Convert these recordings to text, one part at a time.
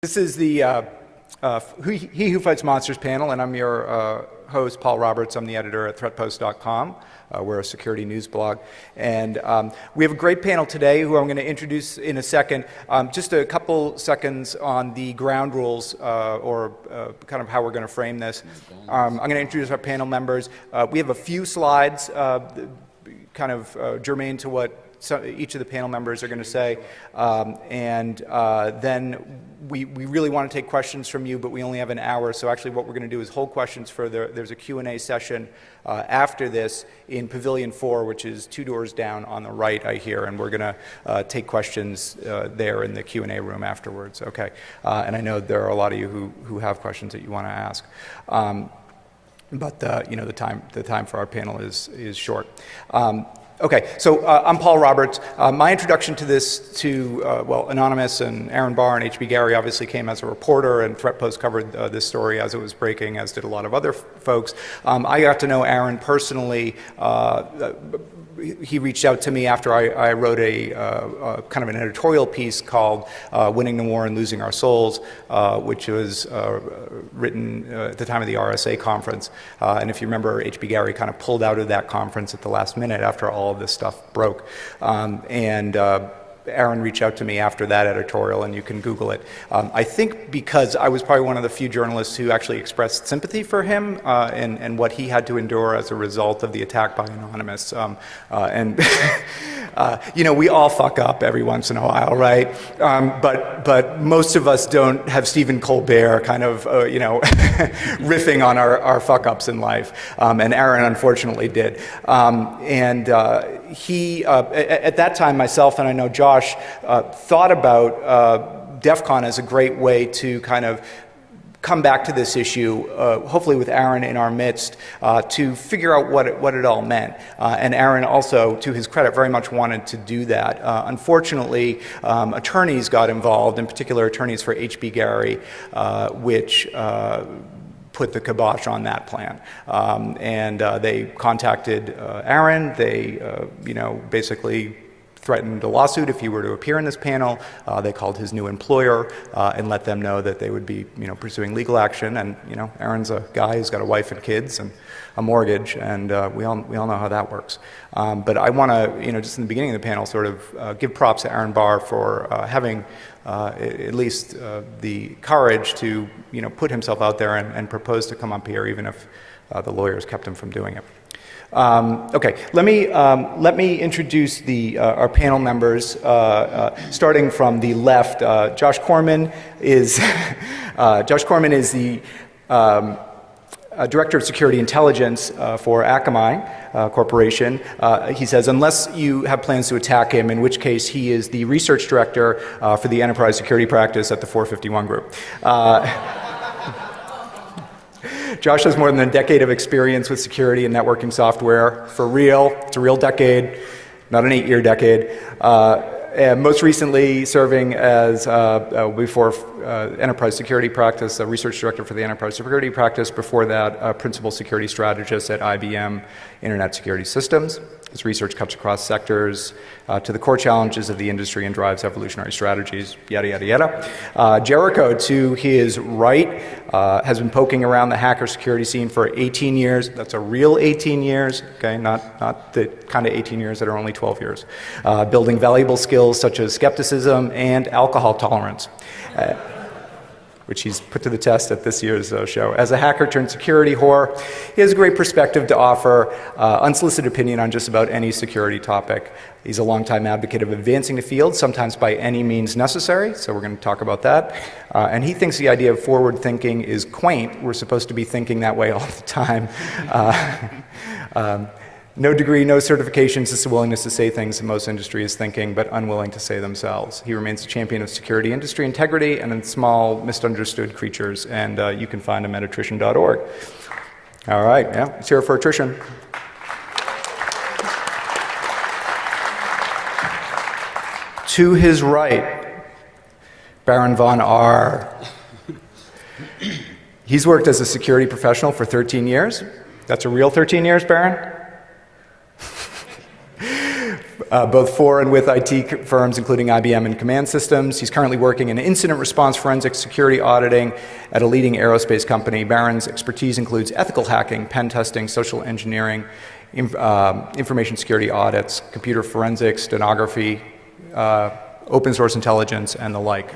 This is the He Who Fights Monsters panel, and I'm your host, Paul Roberts. I'm the editor at threatpost.com. We're a security news blog. And we have a great panel today who I'm going to introduce in a second. Just a couple seconds on the ground rules or kind of how we're going to frame this. I'm going to introduce our panel members. We have a few slides kind of germane to what each of the panel members are going to say, and then we really want to take questions from you, but we only have an hour, so actually what we're going to do is hold questions for there's a Q&A session after this in Pavilion 4, which is 2 doors down on the right, I hear, and we're going to take questions there in the Q&A room afterwards, okay? And I know there are a lot of you who have questions that you want to ask. But you know, the time for our panel is short. Okay, so I'm Paul Roberts. My introduction to this, well, Anonymous and Aaron Barr and H.B. Gary obviously came as a reporter, and ThreatPost covered this story as it was breaking, as did a lot of other folks. I got to know Aaron personally. He reached out to me after I wrote a kind of an editorial piece called Winning the War and Losing Our Souls, which was written at the time of the RSA conference. And if you remember, H.B. Gary kind of pulled out of that conference at the last minute after all of this stuff broke. Aaron reached out to me after that editorial, and you can Google it. I think because I was probably one of the few journalists who actually expressed sympathy for him and what he had to endure as a result of the attack by Anonymous. You know, we all fuck up every once in a while, right? But most of us don't have Stephen Colbert kind of, you know, riffing on our fuck-ups in life. And Aaron unfortunately did. He, at that time, myself and I know Josh, thought about DEFCON as a great way to kind of come back to this issue, hopefully with Aaron in our midst, to figure out what it all meant. And Aaron also, to his credit, very much wanted to do that. Unfortunately, attorneys got involved, in particular attorneys for H.B. Gary, which put the kibosh on that plan. They contacted Aaron. They, you know, basically threatened a lawsuit if he were to appear in this panel. They called his new employer and let them know that they would be, you know, pursuing legal action. And, you know, Aaron's a guy who's got a wife and kids and a mortgage, and we all know how that works. But I want to, you know, just in the beginning of the panel, sort of give props to Aaron Barr for having at least the courage to, you know, put himself out there and propose to come up here, even if the lawyers kept him from doing it. Okay, let me introduce our panel members, starting from the left. Josh Corman is the Director of Security Intelligence for Akamai Corporation. He says, unless you have plans to attack him, in which case he is the Research Director for the Enterprise Security Practice at the 451 Group. Josh has more than a decade of experience with security and networking software. For real, it's a real decade, not an 8-year decade. And most recently serving as, before Enterprise Security Practice, a Research Director for the Enterprise Security Practice. Before that, Principal Security Strategist at IBM Internet Security Systems. His research cuts across sectors to the core challenges of the industry and drives evolutionary strategies, yada, yada, yada. Jericho, to his right, has been poking around the hacker security scene for 18 years. That's a real 18 years, okay, not the kind of 18 years that are only 12 years. Building valuable skills such as skepticism and alcohol tolerance, which he's put to the test at this year's show. As a hacker turned security whore, he has a great perspective to offer, unsolicited opinion on just about any security topic. He's a longtime advocate of advancing the field, sometimes by any means necessary, so we're going to talk about that. And he thinks the idea of forward thinking is quaint. We're supposed to be thinking that way all the time. No degree, no certifications, just a willingness to say things that most industry is thinking, but unwilling to say themselves. He remains a champion of security industry integrity and in small, misunderstood creatures, and you can find him at attrition.org. All right, yeah, it's here for attrition. To his right, Baron von R. He's worked as a security professional for 13 years. That's a real 13 years, Baron? both for and with IT firms, including IBM and Command Systems. He's currently working in incident response forensic security auditing at a leading aerospace company. Baron's expertise includes ethical hacking, pen testing, social engineering, information security audits, computer forensics, stenography, open source intelligence, and the like.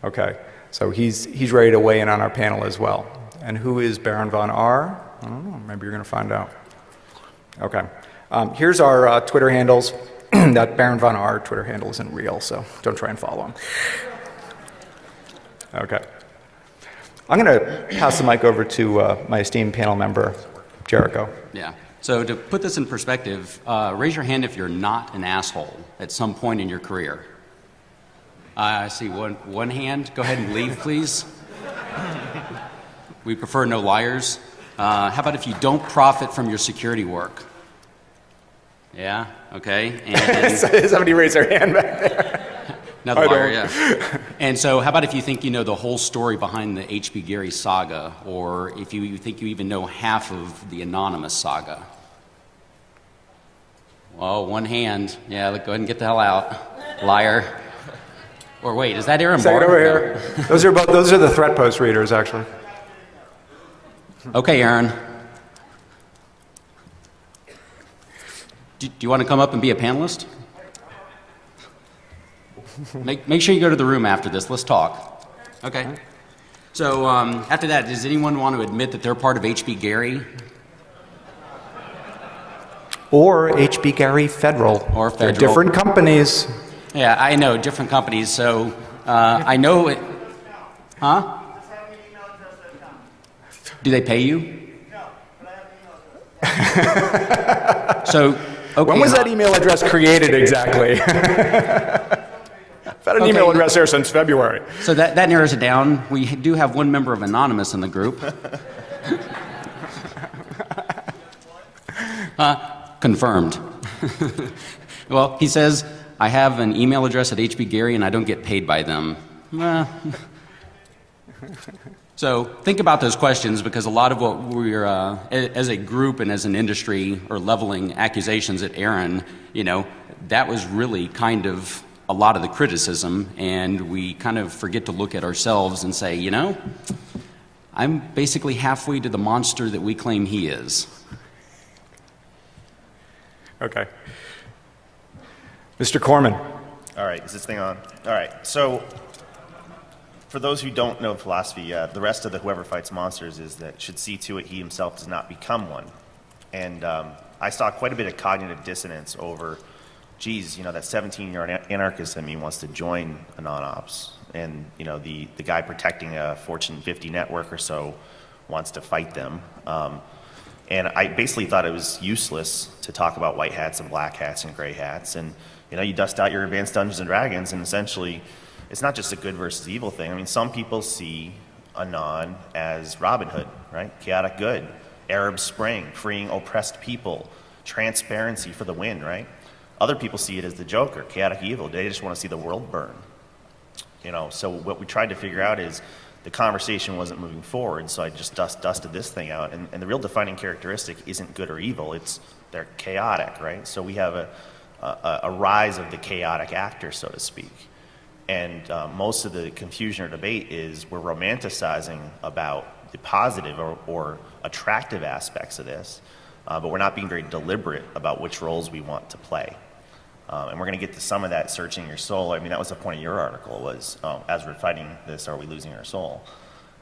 Okay, so he's ready to weigh in on our panel as well. And who is Baron von R? I don't know, maybe you're going to find out. Okay. Here's our Twitter handles. That Baron von R Twitter handle isn't real, so don't try and follow him. Okay. I'm going to pass the mic over to my esteemed panel member, Jericho. Yeah. So to put this in perspective, raise your hand if you're not an asshole at some point in your career. I see one hand. Go ahead and leave, please. We prefer no liars. How about if you don't profit from your security work? Yeah, okay. And somebody raised their hand back there. Another liar, yeah. And so how about if you think you know the whole story behind the H.B. Gary saga, or if you think you even know half of the Anonymous saga? Well, one hand. Yeah, go ahead and get the hell out. Liar. Or wait, is that Aaron Barr? Second over here. Those are the threat post readers, actually. Okay, Aaron. Do you want to come up and be a panelist? Make sure you go to the room after this. Let's talk. Okay. So after that, does anyone want to admit that they're part of H.B. Gary? Or H.B. Gary Federal. Or Federal. They're different companies. Yeah, I know, different companies. So I know it. Huh? Do they pay you? No, but I have an email address. So, okay. When was that email address created exactly? I've had an email address there since February. So that narrows it down. We do have one member of Anonymous in the group. Confirmed. Well, he says, I have an email address at HB Gary and I don't get paid by them. So think about those questions, because a lot of what we're, as a group and as an industry, are leveling accusations at Aaron, that was really kind of a lot of the criticism, and we kind of forget to look at ourselves and say, I'm basically halfway to the monster that we claim he is. Okay. Mr. Corman. All right, is this thing on? All right, so for those who don't know philosophy, the rest of the whoever fights monsters is that should see to it he himself does not become one. And I saw quite a bit of cognitive dissonance over, geez, that 17-year-old anarchist in me wants to join a non-ops. And, the guy protecting a Fortune 50 network or so wants to fight them. And I basically thought it was useless to talk about white hats and black hats and gray hats. And, you dust out your advanced Dungeons and Dragons, and essentially it's not just a good versus evil thing. I mean, some people see Anon as Robin Hood, right? Chaotic good, Arab Spring, freeing oppressed people, transparency for the win, right? Other people see it as the Joker, chaotic evil. They just want to see the world burn. So what we tried to figure out is the conversation wasn't moving forward, so I just dusted this thing out. And the real defining characteristic isn't good or evil, they're chaotic, right? So we have a rise of the chaotic actor, so to speak. And most of the confusion or debate is we're romanticizing about the positive or attractive aspects of this, but we're not being very deliberate about which roles we want to play. And we're going to get to some of that searching your soul. I mean, that was the point of your article, was as we're fighting this, are we losing our soul?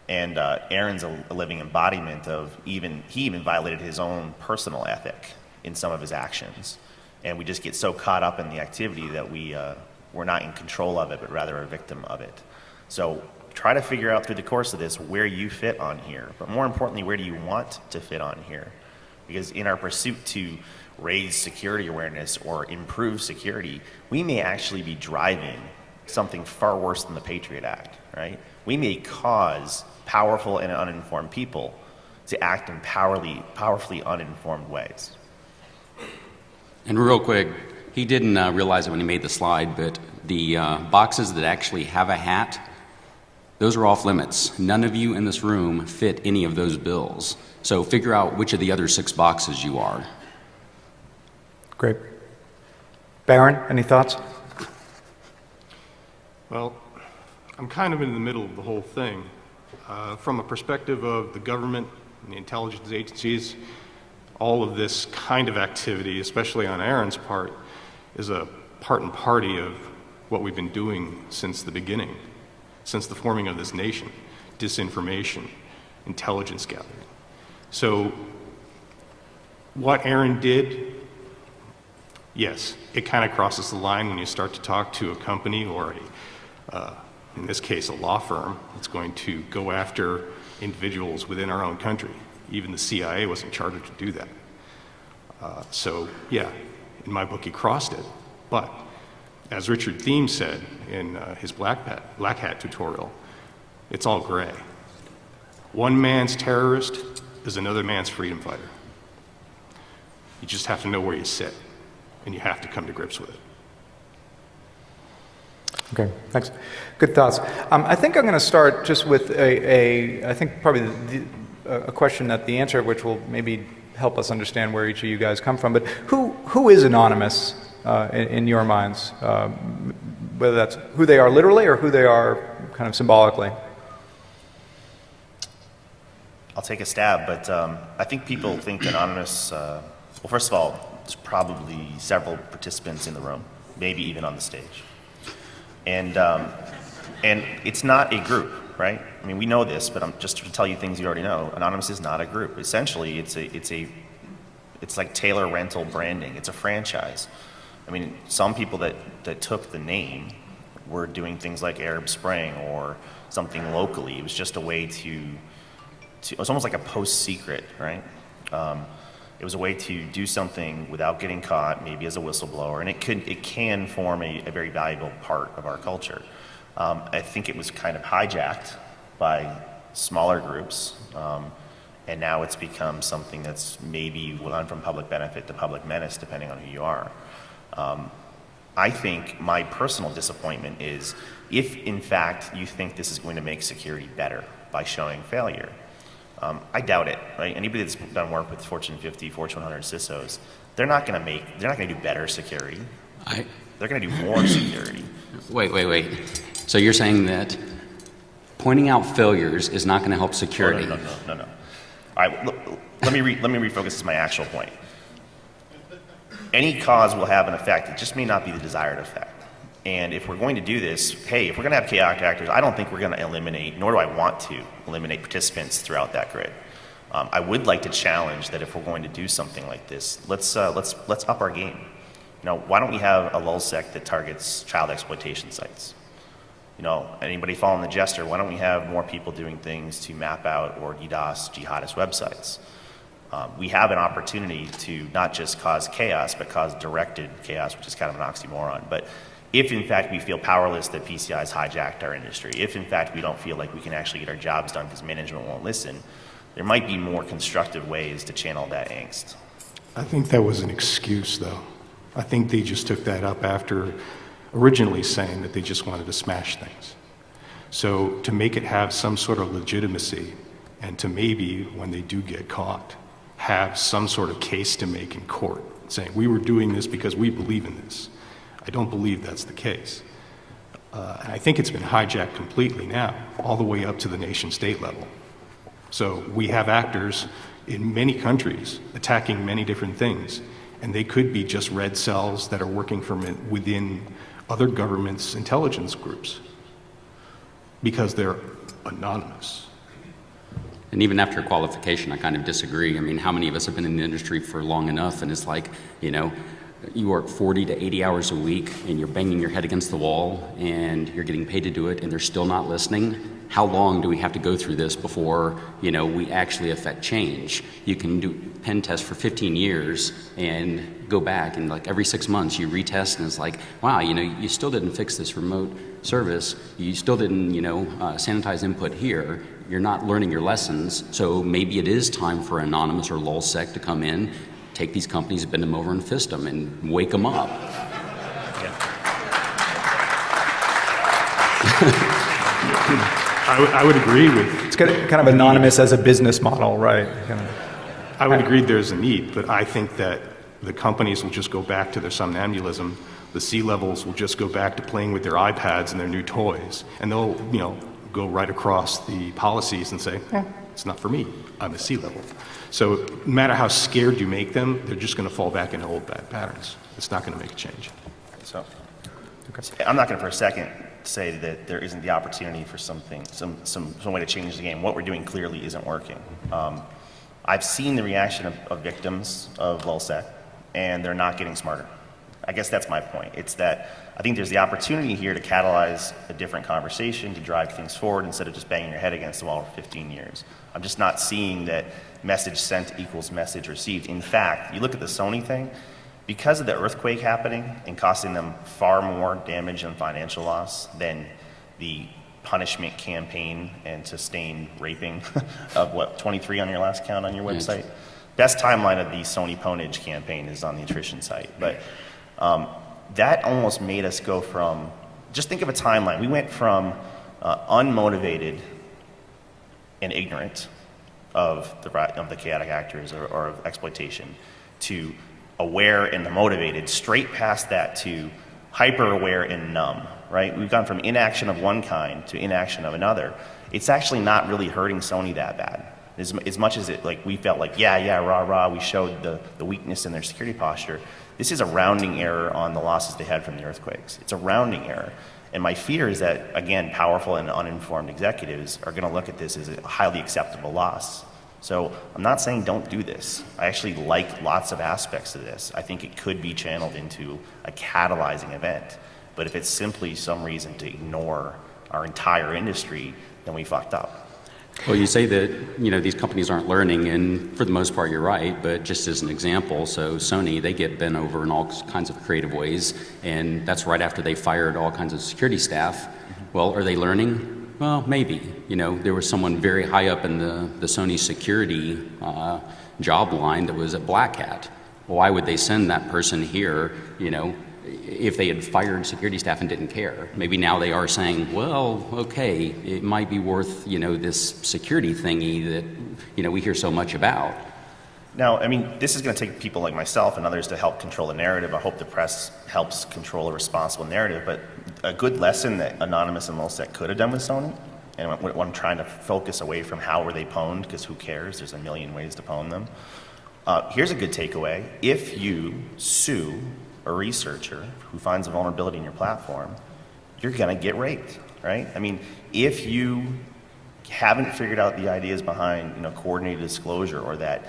And Aaron's a living embodiment of he even violated his own personal ethic in some of his actions. And we just get so caught up in the activity that we're not in control of it, but rather a victim of it. So try to figure out through the course of this where you fit on here. But more importantly, where do you want to fit on here? Because in our pursuit to raise security awareness or improve security, we may actually be driving something far worse than the Patriot Act, right? We may cause powerful and uninformed people to act in powerfully uninformed ways. And real quick, he didn't realize it when he made the slide, but the boxes that actually have a hat, those are off limits. None of you in this room fit any of those bills. So figure out which of the other 6 boxes you are. Great. Barron, any thoughts? Well, I'm kind of in the middle of the whole thing. From a perspective of the government and the intelligence agencies, all of this kind of activity, especially on Aaron's part, is a part and party of what we've been doing since the beginning, since the forming of this nation: disinformation, intelligence gathering. So what Aaron did, yes, it kind of crosses the line when you start to talk to a company or in this case, a law firm that's going to go after individuals within our own country. Even the CIA wasn't chartered to do that. So yeah, in my book he crossed it. But as Richard Thiem said in his Black Hat tutorial, it's all gray. One man's terrorist is another man's freedom fighter. You just have to know where you sit, and you have to come to grips with it. Okay, thanks. Good thoughts. I think I'm going to start just with I think probably a question that the answer of which will maybe help us understand where each of you guys come from. But who is anonymous in your minds? Whether that's who they are literally or who they are kind of symbolically. I'll take a stab, but I think people think anonymous, well, first of all, there's probably several participants in the room, maybe even on the stage. And it's not a group, right? I mean, we know this, but I'm just to tell you things you already know. Anonymous is not a group. Essentially, it's like Taylor Rental branding. It's a franchise. I mean, some people that took the name were doing things like Arab Spring or something locally. It was just a way to it was almost like a post-secret, right? It was a way to do something without getting caught, maybe as a whistleblower, and it can form a very valuable part of our culture. I think it was kind of hijacked by smaller groups, and now it's become something that's maybe gone from public benefit to public menace, depending on who you are. I think my personal disappointment is if, in fact, you think this is going to make security better by showing failure. I doubt it, right? Anybody that's done work with Fortune 50, Fortune 100 CISOs, they're not going to do better security. They're going to do more security. Wait. So you're saying that pointing out failures is not going to help security? Oh, no. All right, let me refocus. This is my actual point. Any cause will have an effect. It just may not be the desired effect. And if we're going to do this, hey, if we're going to have chaotic actors, I don't think we're going to eliminate, nor do I want to eliminate participants throughout that grid. I would like to challenge that if we're going to do something like this, let's up our game. You know, why don't we have a lulsec that targets child exploitation sites? You know, anybody following the Jester, why don't we have more people doing things to map out or DDoS jihadist websites? We have an opportunity to not just cause chaos, but cause directed chaos, which is kind of an oxymoron. But if, in fact, we feel powerless that PCI has hijacked our industry, if, in fact, we don't feel like we can actually get our jobs done because management won't listen, there might be more constructive ways to channel that angst. I think that was an excuse, though. I think they just took that up after originally saying that they just wanted to smash things. So to make it have some sort of legitimacy, and to maybe, when they do get caught, have some sort of case to make in court, saying, we were doing this because we believe in this. I don't believe that's the case. And I think it's been hijacked completely now, all the way up to the nation-state level. So we have actors in many countries attacking many different things, and they could be just red cells that are working from within other governments' intelligence groups because they're anonymous. And even after qualification, I kind of disagree. I mean, how many of us have been in the industry for long enough, and it's like, you know, you work 40 to 80 hours a week, and you're banging your head against the wall, and you're getting paid to do it, and they're still not listening. How long do we have to go through this before, you know, we actually affect change? You can do pen tests for 15 years and go back, and like every 6 months you retest, and it's like, wow, you know, you still didn't fix this remote service. You still didn't, you know, sanitize input here. You're not learning your lessons. So maybe it is time for Anonymous or lulsec to come in, take these companies, bend them over and fist them and wake them up. Yeah. I would agree with... It's kind of anonymous as a business model, right? I would agree there's a need, but I think that the companies will just go back to their somnambulism the C-levels will just go back to playing with their iPads and their new toys, and they'll, go right across the policies and say, it's not for me, I'm a C-level. So no matter how scared you make them, they're just going to fall back into old bad patterns. It's not going to make a change. So, I'm not going to for a second say that there isn't the opportunity for some way to change the game. What we're doing clearly isn't working. I've seen the reaction of victims of LulzSec, and they're not getting smarter. I guess that's my point. It's that I think there's the opportunity here to catalyze a different conversation, to drive things forward instead of just banging your head against the wall for 15 years. I'm just not seeing that message sent equals message received. In fact, you look at the Sony thing, because of the earthquake happening and costing them far more damage and financial loss than the punishment campaign and sustained raping of 23 on your last count on your website. Best timeline of the Sony Ponage campaign is on the attrition site. But that almost made us go from, just think of a timeline. We went from unmotivated and ignorant of the chaotic actors or of exploitation to aware and the motivated, straight past that to hyper-aware and numb, right? We've gone from inaction of one kind to inaction of another. It's actually not really hurting Sony that bad. As much as we felt like, yeah, rah, we showed the weakness in their security posture. This is a rounding error on the losses they had from the earthquakes. It's a rounding error. And my fear is that, again, powerful and uninformed executives are going to look at this as a highly acceptable loss. So I'm not saying don't do this. I actually like lots of aspects of this. I think it could be channeled into a catalyzing event. But if it's simply some reason to ignore our entire industry, then we fucked up. Well, you say that, these companies aren't learning, and for the most part you're right, but just as an example, so Sony, they get bent over in all kinds of creative ways, and that's right after they fired all kinds of security staff. Well, are they learning? Well, maybe. There was someone very high up in the Sony security job line that was at Black Hat. Why would they send that person here, if they had fired security staff and didn't care? Maybe now they are saying, well, okay, it might be worth, this security thingy that, we hear so much about. Now, this is going to take people like myself and others to help control the narrative. I hope the press helps control a responsible narrative. But a good lesson that Anonymous and LulzSec could have done with Sony, and what I'm trying to focus away from how were they pwned, because who cares? There's a million ways to pwn them. Here's a good takeaway. If you sue a researcher who finds a vulnerability in your platform, you're going to get raped, right? If you haven't figured out the ideas behind coordinated disclosure, or that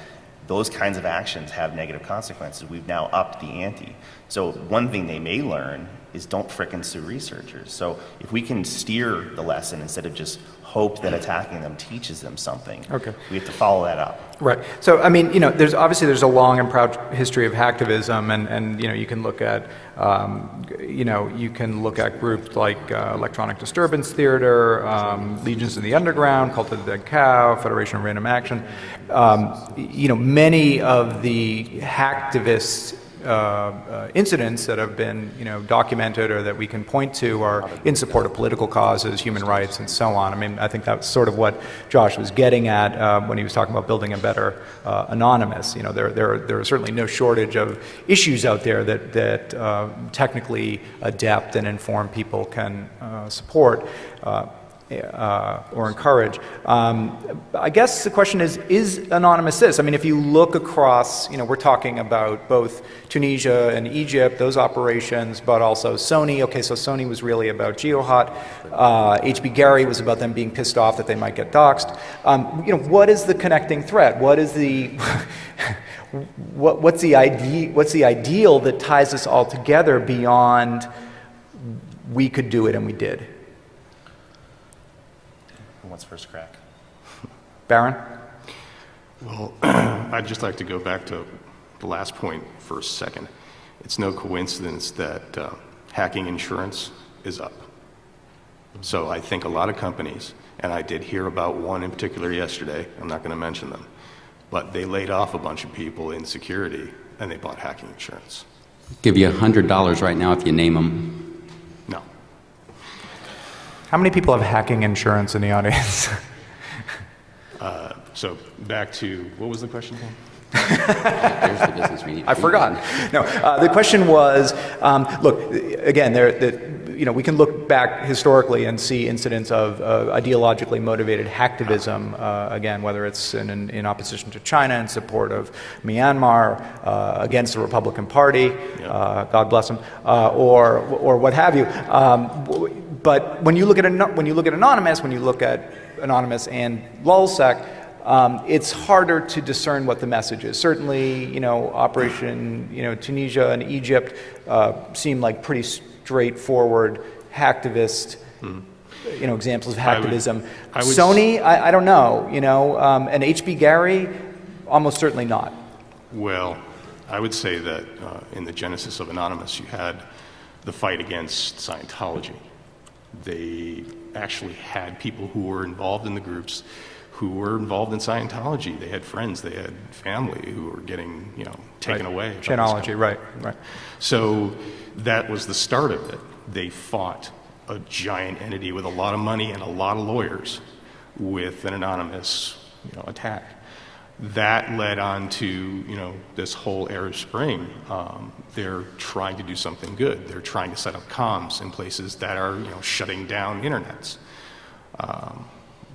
those kinds of actions have negative consequences, we've now upped the ante. So one thing they may learn is don't frickin' sue researchers. So if we can steer the lesson instead of just hope that attacking them teaches them something, we have to follow that up. Right. So, there's a long and proud history of hacktivism, and you can look at, groups like Electronic Disturbance Theater, Legions of the Underground, Cult of the Dead Cow, Federation of Random Action. Many of the hacktivists incidents that have been, documented or that we can point to are in support of political causes, human rights, and so on. I think that's sort of what Josh was getting at when he was talking about building a better Anonymous. There are certainly no shortage of issues out there that technically adept and informed people can support. Or encourage. I guess the question is Anonymous this? If you look across, we're talking about both Tunisia and Egypt, those operations, but also Sony. Okay, so Sony was really about GeoHot. HB Gary was about them being pissed off that they might get doxxed. What is the connecting thread? What is the what's the ideal that ties us all together beyond we could do it and we did? What's first crack? Baron? Well, I'd just like to go back to the last point for a second. It's no coincidence that hacking insurance is up. So I think a lot of companies, and I did hear about one in particular yesterday, I'm not going to mention them, but they laid off a bunch of people in security and they bought hacking insurance. Give you $100 right now if you name them. No. How many people have hacking insurance in the audience? So back to, what was the question again? There's the business we need. I forgot. No, the question was, look, again, we can look back historically and see incidents of ideologically motivated hacktivism, again, whether it's in opposition to China, in support of Myanmar, against the Republican Party, God bless them, or what have you. But when you look at Anonymous, when you look at Anonymous and LulzSec, it's harder to discern what the message is. Certainly, Operation, Tunisia and Egypt seem like pretty straightforward hacktivist, examples of hacktivism. Sony, I don't know, and HB Gary, almost certainly not. Well, I would say that in the genesis of Anonymous, you had the fight against Scientology. They actually had people who were involved in the groups who were involved in Scientology. They had friends, they had family who were getting, taken away. Chanology, right. So that was the start of it. They fought a giant entity with a lot of money and a lot of lawyers with an anonymous, attack. That led on to, this whole Arab Spring. They're trying to do something good. They're trying to set up comms in places that are, shutting down internets.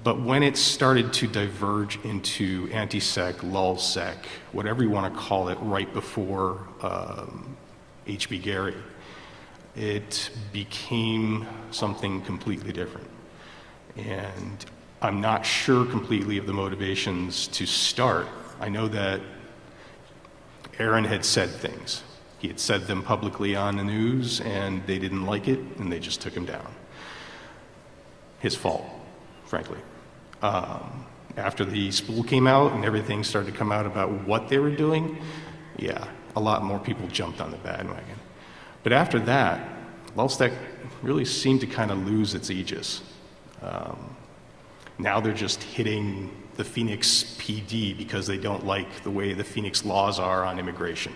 But when it started to diverge into anti-sec, lulzsec, whatever you want to call it, right before HB Gary, it became something completely different. And I'm not sure completely of the motivations to start. I know that Aaron had said things. He had said them publicly on the news, and they didn't like it, and they just took him down. His fault, frankly. After the spool came out and everything started to come out about what they were doing, a lot more people jumped on the bandwagon. But after that, LulzSec really seemed to kind of lose its aegis. Now they're just hitting the Phoenix PD because they don't like the way the Phoenix laws are on immigration.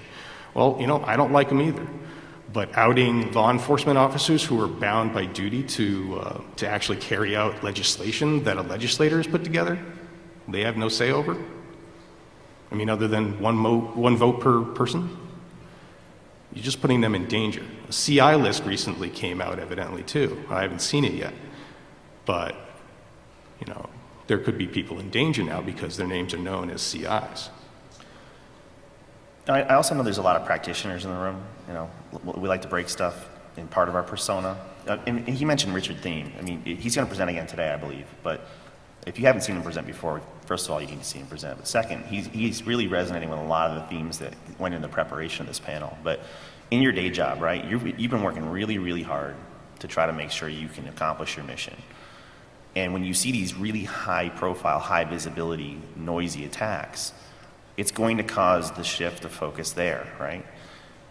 Well, I don't like them either. But outing law enforcement officers who are bound by duty to actually carry out legislation that a legislator has put together, they have no say over? I mean, other than one vote per person? You're just putting them in danger. A CI list recently came out, evidently, too. I haven't seen it yet. But, there could be people in danger now because their names are known as CIs. I also know there's a lot of practitioners in the room. We like to break stuff in part of our persona. And he mentioned Richard Thiem. I mean, he's going to present again today, I believe. But if you haven't seen him present before, first of all, you need to see him present. But second, he's really resonating with a lot of the themes that went in the preparation of this panel. But in your day job, right, you've been working really, really hard to try to make sure you can accomplish your mission. And when you see these really high-profile, high-visibility, noisy attacks, it's going to cause the shift of focus there, right?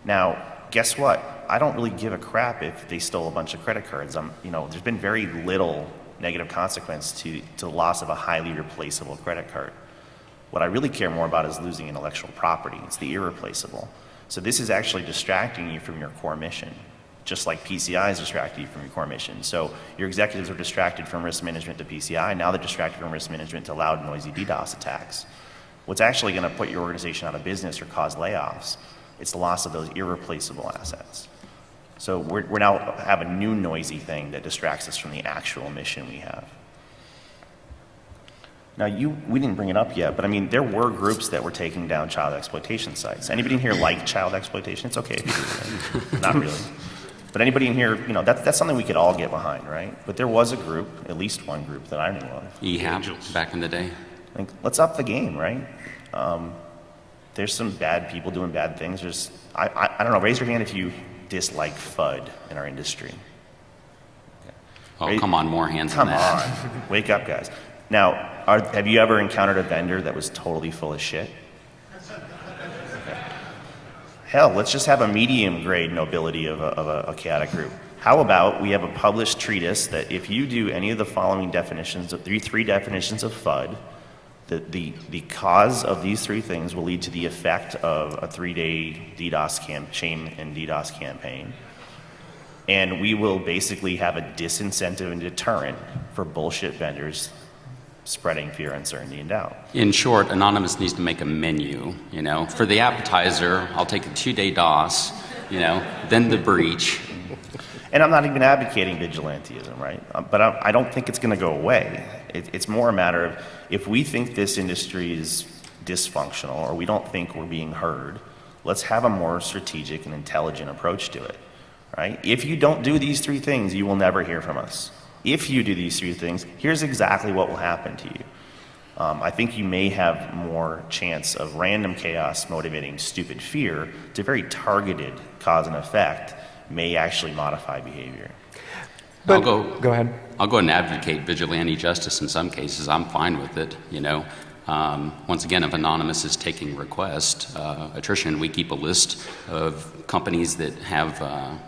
Now, guess what? I don't really give a crap if they stole a bunch of credit cards. There's been very little negative consequence to the loss of a highly replaceable credit card. What I really care more about is losing intellectual property. It's the irreplaceable. So this is actually distracting you from your core mission, just like PCI is distracting you from your core mission. So your executives are distracted from risk management to PCI. Now they're distracted from risk management to loud, noisy DDoS attacks. What's actually going to put your organization out of business or cause layoffs, it's the loss of those irreplaceable assets. So we're now have a new noisy thing that distracts us from the actual mission we have. Now, we didn't bring it up yet, but I mean, there were groups that were taking down child exploitation sites. Anybody in here like child exploitation? It's okay if you do. Not really. But anybody in here, that's something we could all get behind, right? But there was a group, at least one group that I knew of. EHAB, back in the day. Let's up the game, right? There's some bad people doing bad things. I don't know, raise your hand if you dislike FUD in our industry. Oh, come on, more hands than that. Come on. Wake up, guys. Now, have you ever encountered a vendor that was totally full of shit? Hell, let's just have a medium grade nobility of a chaotic group. How about we have a published treatise that if you do any of the following definitions, three definitions of FUD, the cause of these three things will lead to the effect of a 3-day shame and DDoS campaign. And we will basically have a disincentive and deterrent for bullshit vendors spreading fear, uncertainty, and doubt. In short, Anonymous needs to make a menu, you know. For the appetizer, I'll take a 2-day DOS, you know, then the breach. And I'm not even advocating vigilantism, right? But I don't think it's going to go away. It's more a matter of, if we think this industry is dysfunctional or we don't think we're being heard, let's have a more strategic and intelligent approach to it, right? If you don't do these 3 things, you will never hear from us. If you do these 3 things, here's exactly what will happen to you. I think you may have more chance of random chaos motivating stupid fear to very targeted cause and effect may actually modify behavior. But, go ahead. I'll go and advocate vigilante justice in some cases. I'm fine with it, you know. Once again, if Anonymous is taking requests, attrition, we keep a list of companies that have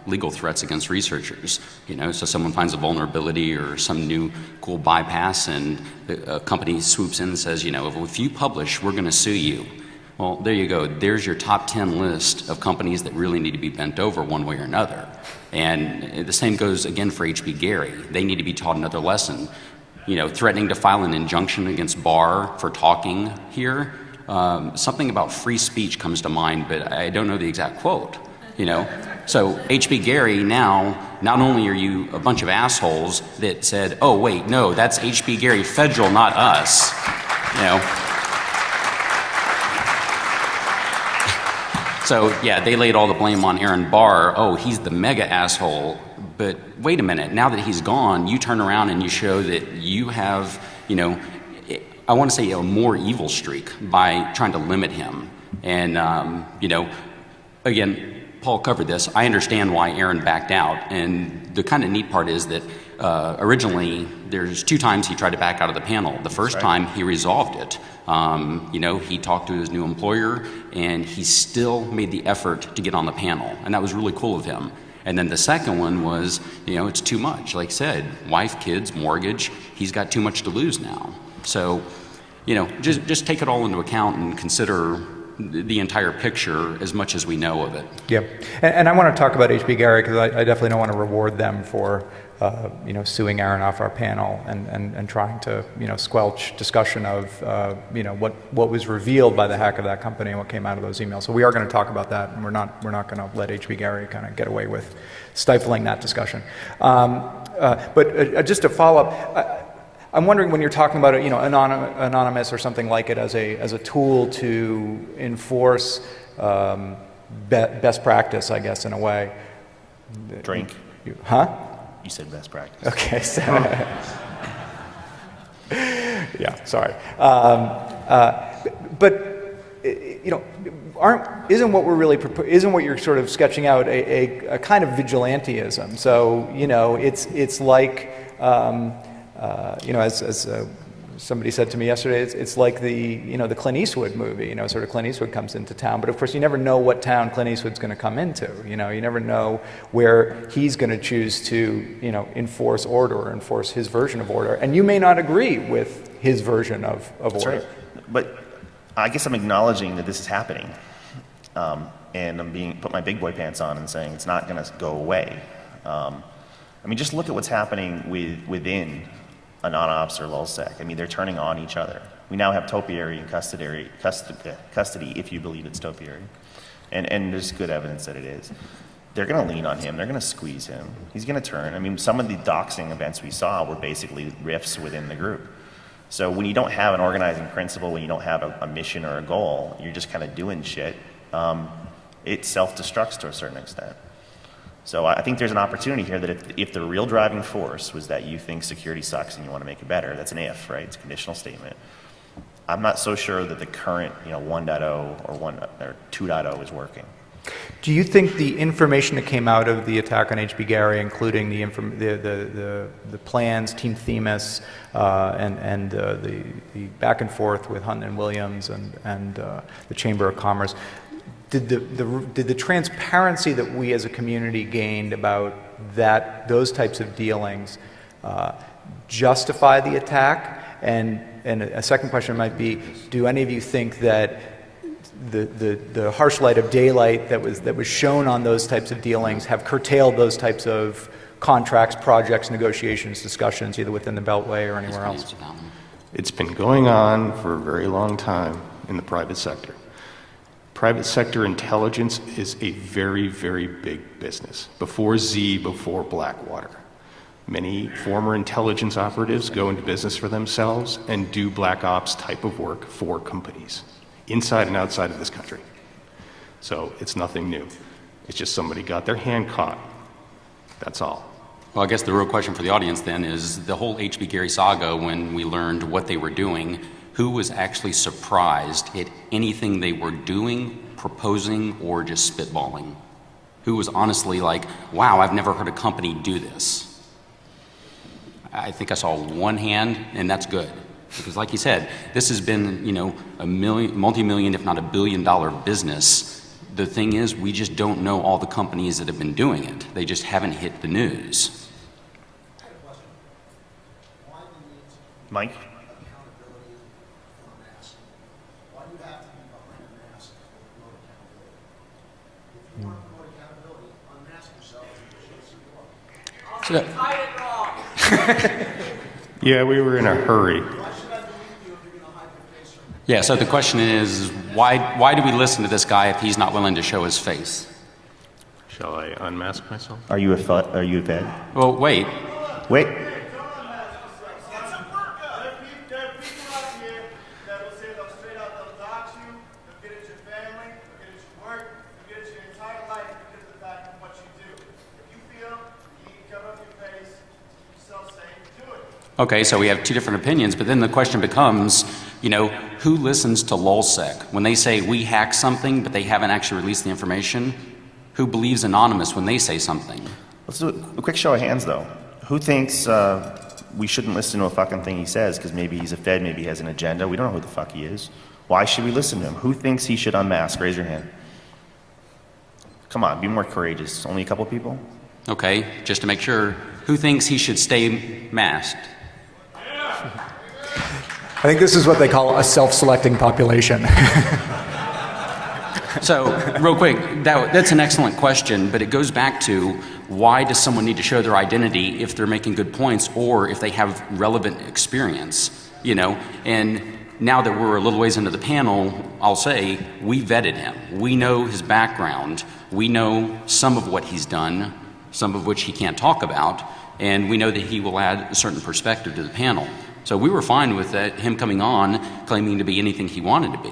legal threats against researchers. You know, so someone finds a vulnerability or some new cool bypass, and a company swoops in and says, you know, if you publish, we're going to sue you. Well, there you go. There's your top 10 list of companies that really need to be bent over one way or another. And the same goes again for HB Gary. They need to be taught another lesson. You know, threatening to file an injunction against Barr for talking here. Something about free speech comes to mind, but I don't know the exact quote, you know. So HB Gary, now, not only are you a bunch of assholes that said, oh, wait, no, that's HB Gary Federal, not us, you know. So, yeah, they laid all the blame on Aaron Barr. Oh, he's the mega asshole. But wait a minute, now that he's gone, you turn around and you show that you have, you know, I want to say a more evil streak by trying to limit him. And, you know, again, Paul covered this. I understand why Aaron backed out. And the kind of neat part is that originally there's 2 times he tried to back out of the panel. The first time he resolved it. You know, he talked to his new employer and he still made the effort to get on the panel. And that was really cool of him. And then the second one was, you know, it's too much. Like I said, wife, kids, mortgage, he's got too much to lose now. So, you know, just take it all into account and consider the entire picture as much as we know of it. Yeah, and I want to talk about HB Gary because I definitely don't want to reward them for you know, suing Aaron off our panel and trying to, you know, squelch discussion of you know, what was revealed by the hack of that company and what came out of those emails. So we are going to talk about that, and we're not going to let HB Gary kind of get away with stifling that discussion. But just to follow up. I'm wondering, when you're talking about, you know, Anonymous or something like it as a tool to enforce best practice, I guess, in a way. Drink. Huh? You said best practice. Okay. So yeah. Sorry. But you know, isn't what you're sort of sketching out a kind of vigilantism? So, you know, it's like. You know, as somebody said to me yesterday, it's like the Clint Eastwood movie. You know, sort of Clint Eastwood comes into town, but of course you never know what town Clint Eastwood's going to come into. You know, you never know where he's going to choose to, you know, enforce order or enforce his version of order, and you may not agree with his version of order. That's right. But I guess I'm acknowledging that this is happening, and I'm put my big boy pants on and saying it's not going to go away. I mean, just look at what's happening within Anonops or LulzSec. I mean, they're turning on each other. We now have topiary in custody if you believe it's topiary. And there's good evidence that it is. They're going to lean on him. They're going to squeeze him. He's going to turn. I mean, some of the doxing events we saw were basically rifts within the group. So when you don't have an organizing principle, when you don't have a mission or a goal, you're just kind of doing shit, it self-destructs to a certain extent. So I think there's an opportunity here that if the real driving force was that you think security sucks and you want to make it better, that's an if, right? It's a conditional statement. I'm not so sure that the current, you know, 1.0 or 2.0 is working. Do you think the information that came out of the attack on HB Gary, including the plans, Team Themis, and the back and forth with Hunt and Williams and the Chamber of Commerce, did the transparency that we as a community gained about those types of dealings justify the attack? And a second question might be, do any of you think that the harsh light of daylight that was shown on those types of dealings have curtailed those types of contracts, projects, negotiations, discussions, either within the Beltway or anywhere else? It's been going on for a very long time in the private sector. Private sector intelligence is a very, very big business. Before Z, before Blackwater. Many former intelligence operatives go into business for themselves and do black ops type of work for companies, inside and outside of this country. So it's nothing new. It's just somebody got their hand caught. That's all. Well, I guess the real question for the audience then is the whole H.B. Gary saga, when we learned what they were doing, who was actually surprised at anything they were doing, proposing, or just spitballing? Who was honestly like, wow, I've never heard a company do this? I think I saw one hand, and that's good. Because like you said, this has been, a multi-million, if not a billion-dollar business. The thing is, we just don't know all the companies that have been doing it. They just haven't hit the news. I have a question. Why do you need to Mike? accountability for a mask? Why do you have to be behind a mask to promote accountability? If you want to promote accountability, unmask yourself and show you are. Yeah, we were in a hurry. Why should I believe you if you're going to hide your face from me? Yeah, so the question is, why do we listen to this guy if he's not willing to show his face? Shall I unmask myself? Are you a Fed? Well, wait. Wait. There are people out here that will say they'll straight out, they'll dox you, they'll get at your family, they'll get at your work, they'll get at your entire life because of the fact of what you do. If you feel you need to cover up your face, keep yourself safe, do it. Okay, so we have two different opinions, but then the question becomes, who listens to LulzSec? When they say we hack something, but they haven't actually released the information, who believes anonymous when they say something? Let's do a quick show of hands, though. Who thinks we shouldn't listen to a fucking thing he says because maybe he's a Fed, maybe he has an agenda? We don't know who the fuck he is. Why should we listen to him? Who thinks he should unmask? Raise your hand. Come on, be more courageous. Only a couple people? Okay, just to make sure, who thinks he should stay masked? I think this is what they call a self-selecting population. So, real quick, that's an excellent question, but it goes back to why does someone need to show their identity if they're making good points or if they have relevant experience, And now that we're a little ways into the panel, I'll say we vetted him. We know his background. We know some of what he's done, some of which he can't talk about, and we know that he will add a certain perspective to the panel. So we were fine with that, him coming on, claiming to be anything he wanted to be.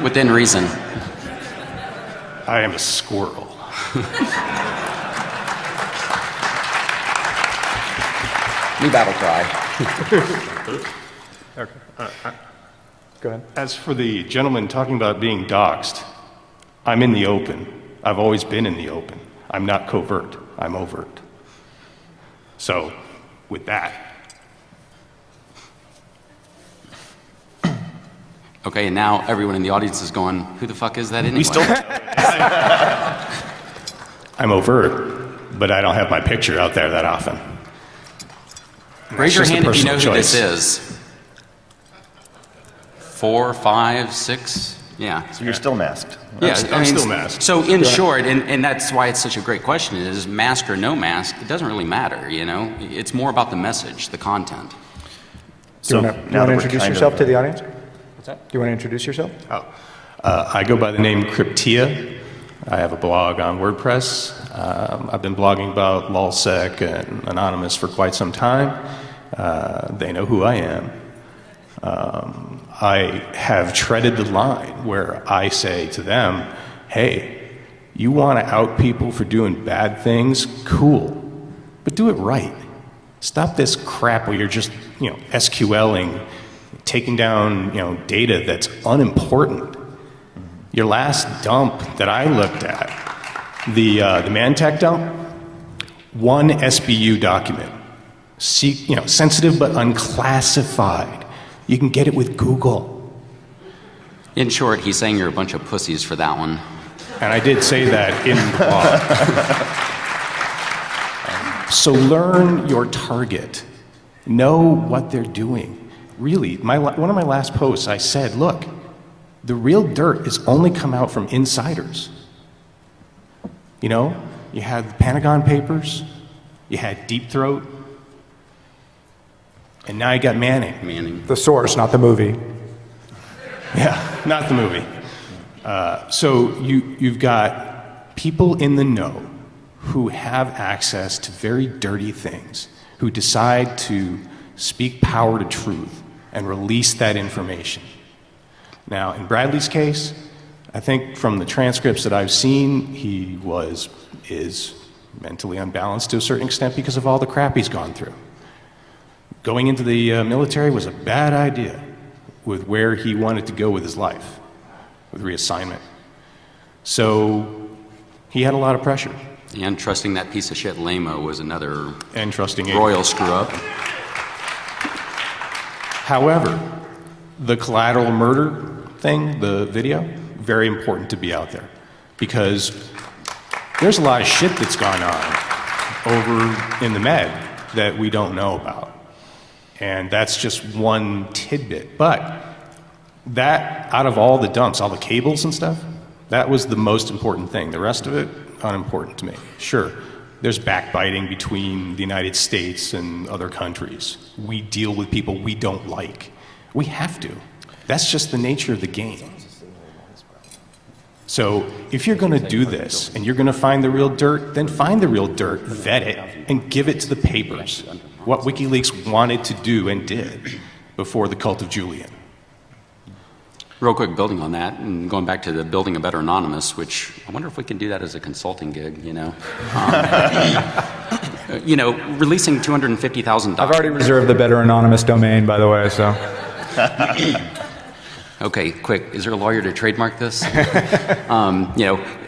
Within reason. I am a squirrel. New battle cry. Go ahead. As for the gentleman talking about being doxxed, I'm in the open. I've always been in the open. I'm not covert. I'm overt. So, with that. Okay, and now everyone in the audience is going, who the fuck is that anyway? We still. I'm overt, but I don't have my picture out there that often. Raise your It's just a hand if you know personal who this choice. is. 4, 5, 6, yeah. So you're still masked. Yeah, I'm still masked. So in short, and that's why it's such a great question, is mask or no mask, it doesn't really matter, It's more about the message, the content. Do So you want now to that we're introduce kind yourself of, to the audience? What's that? Do you want to introduce yourself? I go by the name Cryptia. I have a blog on WordPress. I've been blogging about LulzSec and Anonymous for quite some time. They know who I am. I have treaded the line where I say to them, hey, you want to out people for doing bad things? Cool. But do it right. Stop this crap where you're just, SQLing, taking down, data that's unimportant. Your last dump that I looked at, the Mantech dump, one SBU document, sensitive but unclassified. You can get it with Google. In short, he's saying you're a bunch of pussies for that one. And I did say that in the blog. So learn your target. Know what they're doing. Really, one of my last posts, I said, look, the real dirt has only come out from insiders. You had the Pentagon Papers, you had Deep Throat, And now you got Manning. Manning. The source, not the movie. Yeah, not the movie. So you've got people in the know who have access to very dirty things, who decide to speak power to truth and release that information. Now, in Bradley's case, I think from the transcripts that I've seen, he is mentally unbalanced to a certain extent because of all the crap he's gone through. Going into the military was a bad idea with where he wanted to go with his life, with reassignment. So he had a lot of pressure. And trusting that piece of shit Lamo was another And trusting royal screw-up. However, the collateral murder thing, the video, very important to be out there because there's a lot of shit that's gone on over in the Med that we don't know about. And that's just one tidbit. But that, out of all the dumps, all the cables and stuff, that was the most important thing. The rest of it, unimportant to me. Sure, there's backbiting between the United States and other countries. We deal with people we don't like. We have to. That's just the nature of the game. So if you're going to do this and you're going to find the real dirt, then find the real dirt, vet it, and give it to the papers. What WikiLeaks wanted to do and did before the cult of Julian. Real quick, building on that, and going back to the building a better anonymous, which I wonder if we can do that as a consulting gig, you know. Releasing 250,000 I've already reserved the better anonymous domain, by the way, so. Okay, quick, is there a lawyer to trademark this?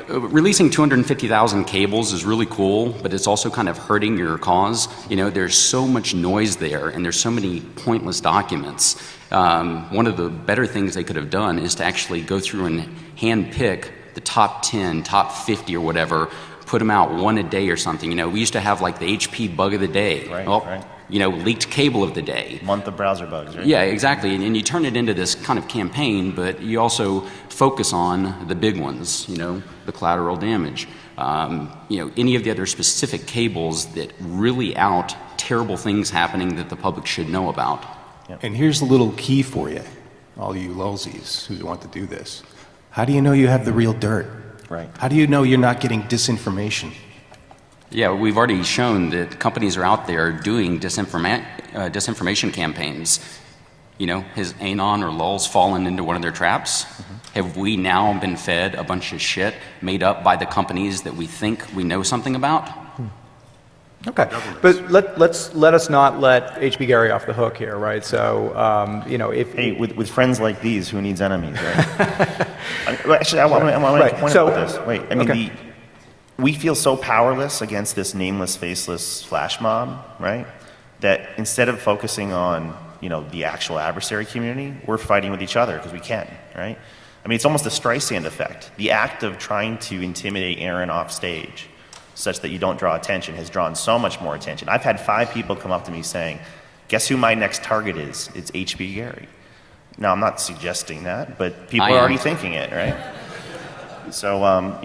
Releasing 250,000 cables is really cool, but it's also kind of hurting your cause. There's so much noise there, and there's so many pointless documents. One of the better things they could have done is to actually go through and hand pick the top 10, top 50 or whatever, put them out one a day or something. We used to have like the HP bug of the day. Right. Leaked cable of the day. Month of browser bugs, right? Yeah, exactly. And you turn it into this kind of campaign, but you also focus on the big ones, the collateral damage. Any of the other specific cables that really out terrible things happening that the public should know about. Yep. And here's a little key for you, all you lulzies who want to do this. How do you know you have the real dirt? Right. How do you know you're not getting disinformation? Yeah, we've already shown that companies are out there doing disinformation campaigns. Has Anon or Lulz fallen into one of their traps? Mm-hmm. Have we now been fed a bunch of shit made up by the companies that we think we know something about? Okay, but let us not let H.B. Gary off the hook here, right? So, Hey, with friends like these, who needs enemies, right? Actually, I want to make a point about this. Wait, okay. We feel so powerless against this nameless, faceless flash mob, right? That instead of focusing on, the actual adversary community, we're fighting with each other because we can, right? It's almost a Streisand effect. The act of trying to intimidate Aaron off stage such that you don't draw attention has drawn so much more attention. I've had 5 people come up to me saying, guess who my next target is? It's H.B. Gary. Now, I'm not suggesting that, but people are already thinking it, right? So,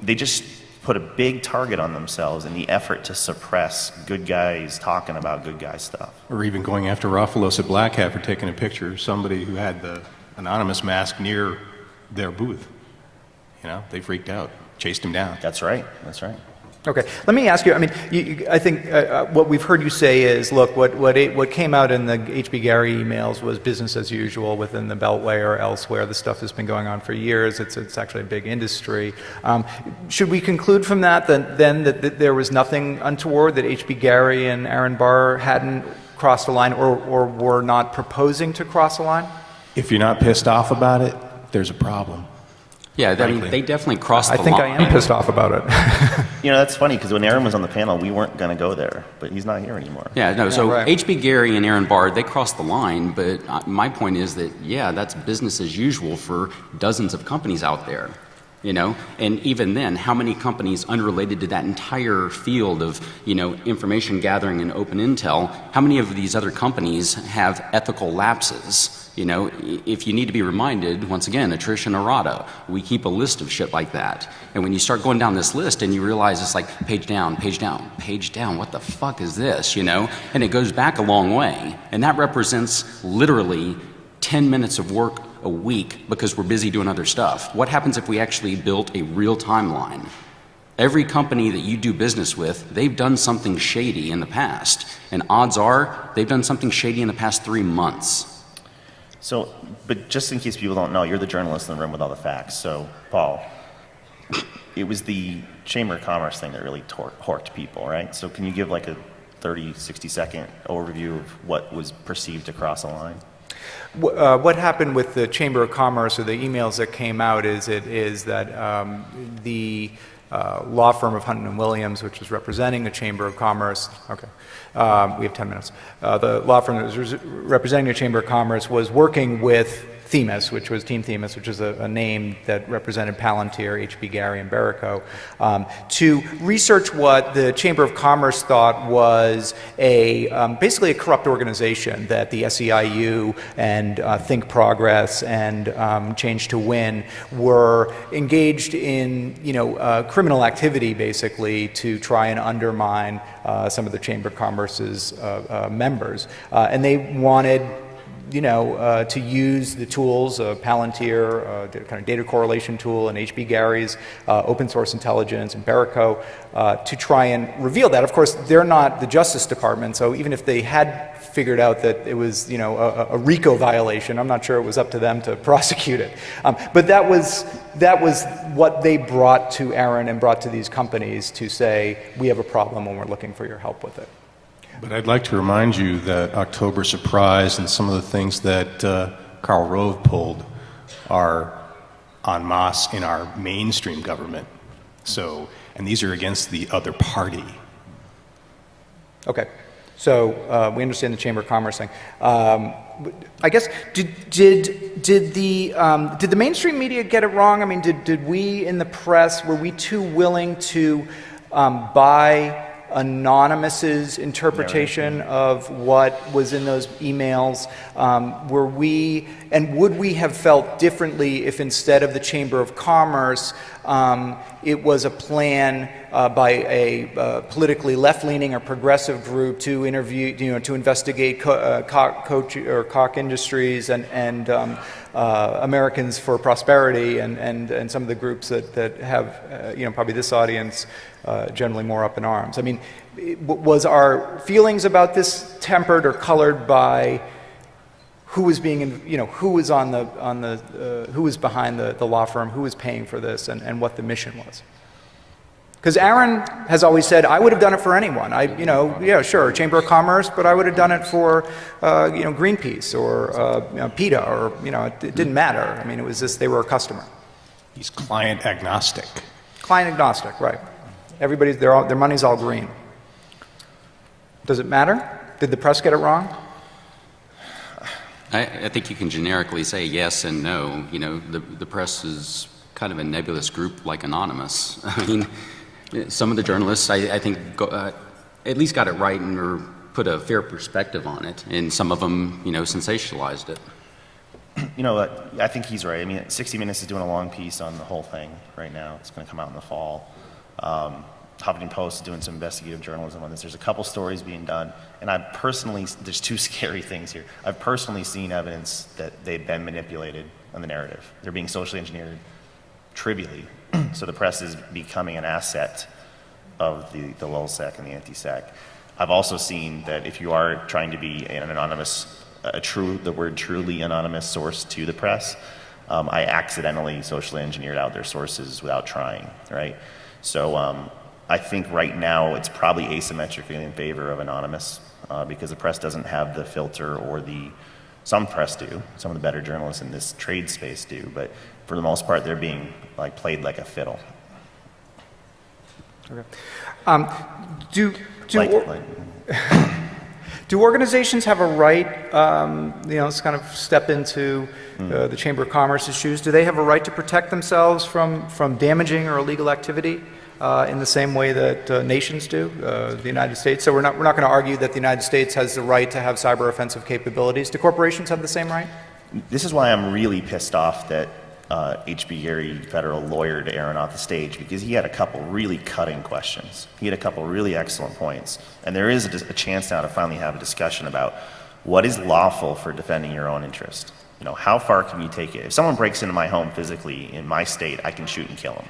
they just put a big target on themselves in the effort to suppress good guys talking about good guy stuff. Or even going after Rofalos at Black Hat for taking a picture of somebody who had the anonymous mask near their booth. They freaked out, chased him down. That's right. Okay, let me ask you. I think what we've heard you say is, look, what came out in the H.B. Gary emails was business as usual within the Beltway or elsewhere. This stuff has been going on for years. It's actually a big industry. Should we conclude from that that there was nothing untoward, that H.B. Gary and Aaron Barr hadn't crossed a line or were not proposing to cross a line? If you're not pissed off about it, there's a problem. Yeah, they definitely crossed the line. I think I am pissed off about it. That's funny, because when Aaron was on the panel, we weren't going to go there, but he's not here anymore. Yeah, no, so right. H.B. Gary and Aaron Barr, they crossed the line, but my point is that, that's business as usual for dozens of companies out there. you know? And even then, how many companies unrelated to that entire field of, you know, information gathering and open intel, how many of these other companies have ethical lapses? You know, if you need to be reminded, once again, attrition errata, we keep a list of shit like that. And when you start going down this list and you realize it's like page down, page down, page down, what the fuck is this, you know? And it goes back a long way. And that represents literally 10 minutes of work a week because we're busy doing other stuff. What happens if we actually built a real timeline? Every company that you do business with, they've done something shady in the past. And odds are, they've done something shady in the past 3 months. So, but just in case people don't know, you're the journalist in the room with all the facts. So, Paul, it was the Chamber of Commerce thing that really horked people, right? So can you give like a 30, 60-second overview of what was perceived to cross a line? What happened with the Chamber of Commerce, or the emails that came out, is that the law firm of Hunton & Williams, which was representing the Chamber of Commerce, okay, we have 10 minutes. The law firm that was representing the Chamber of Commerce was working with Themis, which was Team Themis, which is a name that represented Palantir, HB Gary, and Berico, to research what the Chamber of Commerce thought was basically a corrupt organization that the SEIU and Think Progress and Change to Win were engaged in, you know, criminal activity, basically, to try and undermine some of the Chamber of Commerce's members. And they wanted, you know, to use the tools of Palantir, kind of data correlation tool, and HB Gary's open source intelligence, and Berico, to try and reveal that. Of course, they're not the Justice Department, so even if they had figured out that it was, you know, a RICO violation, I'm not sure it was up to them to prosecute it. But that was what they brought to Aaron and brought to these companies to say, we have a problem and we're looking for your help with it. But I'd like to remind you that October Surprise and some of the things that Karl Rove pulled are en masse in our mainstream government. So, and these are against the other party. Okay, so we understand the Chamber of Commerce thing. I guess did the mainstream media get it wrong? I mean, did we in the press, were we too willing to buy Anonymous's interpretation of what was in those emails? Were we, and would we have felt differently if instead of the Chamber of Commerce, it was a plan by a politically left-leaning or progressive group to interview, you know, to investigate Koch Industries and Americans for Prosperity and some of the groups that have, you know, probably this audience generally more up in arms. I mean, was our feelings about this tempered or colored by who was being, you know, who was who was behind the law firm, who was paying for this, and what the mission was? Because Aaron has always said, I would have done it for anyone. You know, yeah, sure, Chamber of Commerce, but I would have done it for, you know, Greenpeace or you know, PETA, or, you know, it didn't matter. I mean, it was just they were a customer. He's client agnostic. Client agnostic, right? Everybody's their money's all green. Does it matter? Did the press get it wrong? I think you can generically say yes and no. You know, the press is kind of a nebulous group like Anonymous. I mean, some of the journalists, I think, at least got it right and or put a fair perspective on it, and some of them, you know, sensationalized it. You know, I think he's right. I mean, 60 Minutes is doing a long piece on the whole thing right now. It's going to come out in the fall. Huffington Post is doing some investigative journalism on this. There's a couple stories being done, and I've personally, there's two scary things here. I've personally seen evidence that they've been manipulated on the narrative. They're being socially engineered trivially. So the press is becoming an asset of the LulzSec and the anti-sec. I've also seen that if you are trying to be an anonymous, the word truly anonymous source to the press, I accidentally socially engineered out their sources without trying, right? So I think right now it's probably asymmetrically in favor of anonymous because the press doesn't have the filter, or some press do, some of the better journalists in this trade space do, but for the most part they're being like played like a fiddle. Okay. Do organizations have a right, let's kind of step into the Chamber of Commerce's shoes. Do they have a right to protect themselves from damaging or illegal activity in the same way that nations do, the United States? So we're not going to argue that the United States has the right to have cyber offensive capabilities. Do corporations have the same right? This is why I'm really pissed off that H.B. Gary, federal lawyer, to Aaron off the stage, because he had a couple really cutting questions. He had a couple really excellent points. And there is a chance now to finally have a discussion about what is lawful for defending your own interest. You know, how far can you take it? If someone breaks into my home physically in my state, I can shoot and kill them.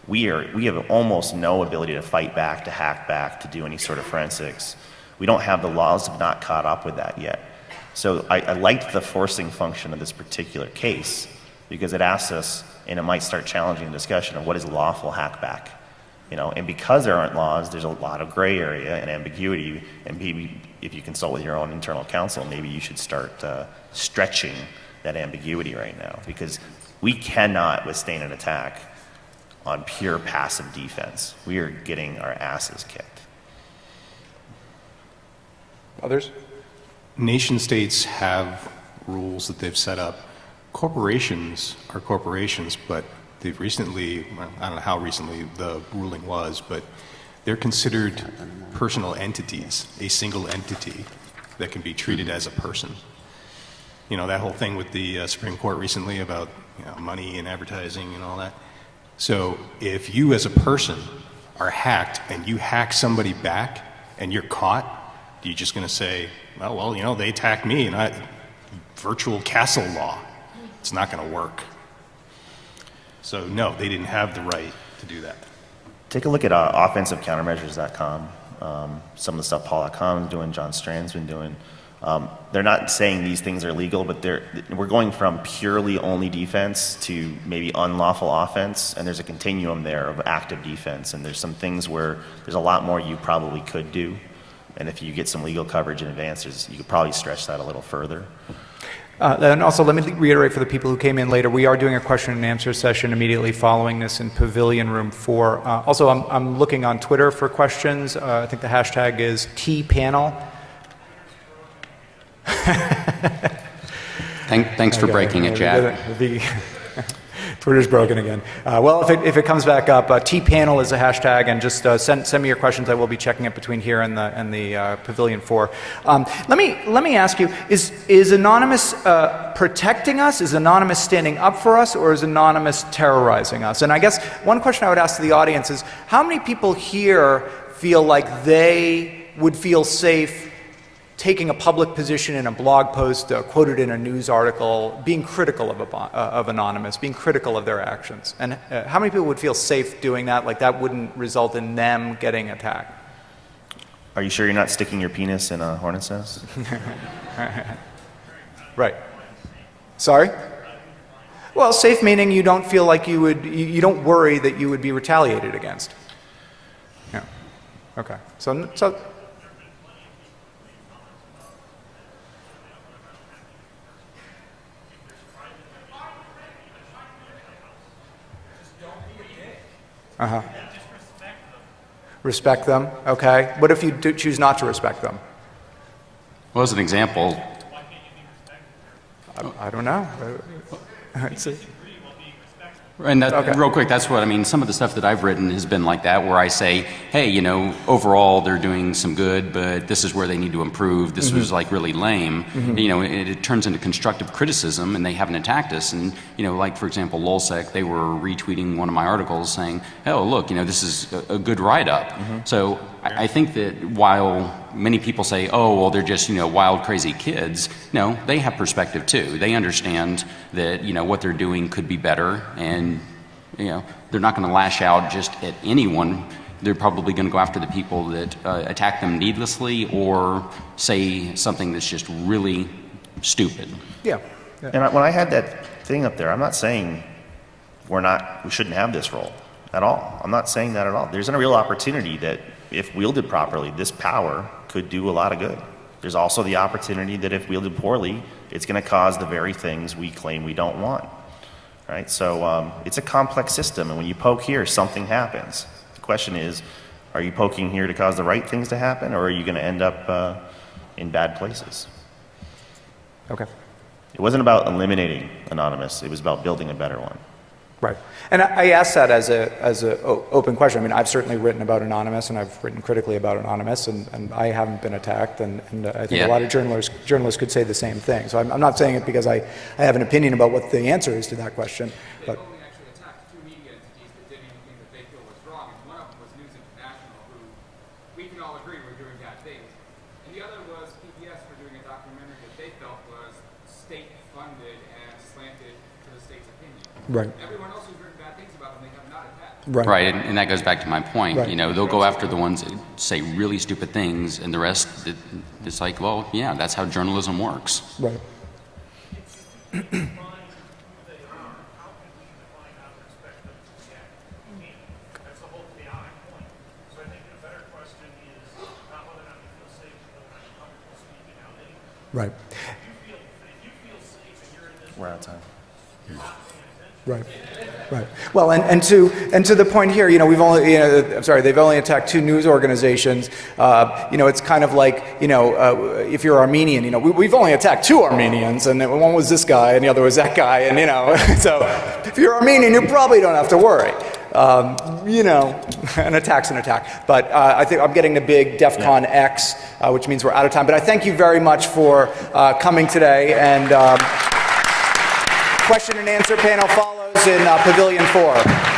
We have almost no ability to fight back, to hack back, to do any sort of forensics. We don't have the laws have not caught up with that yet. So I liked the forcing function of this particular case, because it asks us, and it might start challenging the discussion of what is lawful hackback. You know, and because there aren't laws, there's a lot of gray area and ambiguity, and maybe if you consult with your own internal counsel, maybe you should start stretching that ambiguity right now, because we cannot withstand an attack on pure passive defense. We are getting our asses kicked. Others? Nation states have rules that they've set up. Corporations are corporations, but they've recently, I don't know how recently the ruling was, but they're considered personal entities, a single entity that can be treated as a person. You know, that whole thing with the Supreme Court recently about money and advertising and all that. So if you as a person are hacked and you hack somebody back and you're caught, are you just going to say, well, they attacked me and virtual castle law. It's not going to work. So no, they didn't have the right to do that. Take a look at offensivecountermeasures.com. Some of the stuff Paul Acom's doing, John Strand's been doing. They're not saying these things are legal, but we're going from purely only defense to maybe unlawful offense, and there's a continuum there of active defense, and there's some things where there's a lot more you probably could do, and if you get some legal coverage in advance, you could probably stretch that a little further. And also, let me reiterate for the people who came in later, we are doing a question and answer session immediately following this in Pavilion Room 4. Also, I'm looking on Twitter for questions. I think the hashtag is TPanel. Thanks for breaking it, Chad. Twitter's broken again. Well, if it comes back up, TPanel is a hashtag, and just send me your questions. I will be checking it between here and the Pavilion 4. Let me ask you: Is Anonymous protecting us? Is Anonymous standing up for us, or is Anonymous terrorizing us? And I guess one question I would ask to the audience is: how many people here feel like they would feel safe taking a public position in a blog post, quoted in a news article, being critical of Anonymous, being critical of their actions? And how many people would feel safe doing that, like that wouldn't result in them getting attacked? Are you sure you're not sticking your penis in a hornet's nest? Right. Sorry? Well, safe meaning you don't feel like you don't worry that you would be retaliated against. Yeah. Okay. So respect them. Okay. What if you choose not to respect them? Well, as an example, I don't know. and real quick, that's what I mean. Some of the stuff that I've written has been like that, where I say, hey, overall they're doing some good, but this is where they need to improve. This was like really lame. It turns into constructive criticism, and they haven't attacked us. And like for example, LulzSec, they were retweeting one of my articles saying, oh look, this is a good write-up. So I think that while many people say, oh well, they're just wild, crazy kids, no, they have perspective too. They understand that what they're doing could be better, and they're not going to lash out just at anyone. They're probably going to go after the people that attack them needlessly or say something that's just really stupid. Yeah. And when I had that thing up there, I'm not saying we shouldn't have this role at all. I'm not saying that at all. There's a real opportunity that if wielded properly, this power could do a lot of good. There's also the opportunity that if wielded poorly, it's going to cause the very things we claim we don't want. Right? So it's a complex system, and when you poke here, something happens. The question is, Are you poking here to cause the right things to happen, or are you going to end up in bad places? Okay. It wasn't about eliminating Anonymous. It was about building a better one. Right. And I ask that as a open question. I mean, I've certainly written about Anonymous, and I've written critically about Anonymous, and I haven't been attacked, and I think a lot of journalists could say the same thing. So I'm not saying it because I have an opinion about what the answer is to that question. But only actually attacked two media entities that did anything that they feel was wrong, and one of them was News International, who we can all agree were doing bad things. And the other was PBS for doing a documentary that they felt was state-funded and slanted to the state's opinion. right. Everyone else who's written bad things about them, they have not attacked. Right. And that goes back to my point. Right. You know, they'll go after the ones that say really stupid things, and the rest, it's like, well, yeah, that's how journalism works. Right. Right. We're out of time. Right. Right. Well, and to the point here, you know, we've only, they've only attacked two news organizations. You know, it's kind of like, you know, if you're Armenian, you know, we've only attacked two Armenians, and one was this guy, and the other was that guy, and you know, so if you're Armenian, you probably don't have to worry. You know, an attack's an attack. But I think I'm getting the big DEFCON X, which means we're out of time. But I thank you very much for coming today, and question and answer panel follows in Pavilion 4.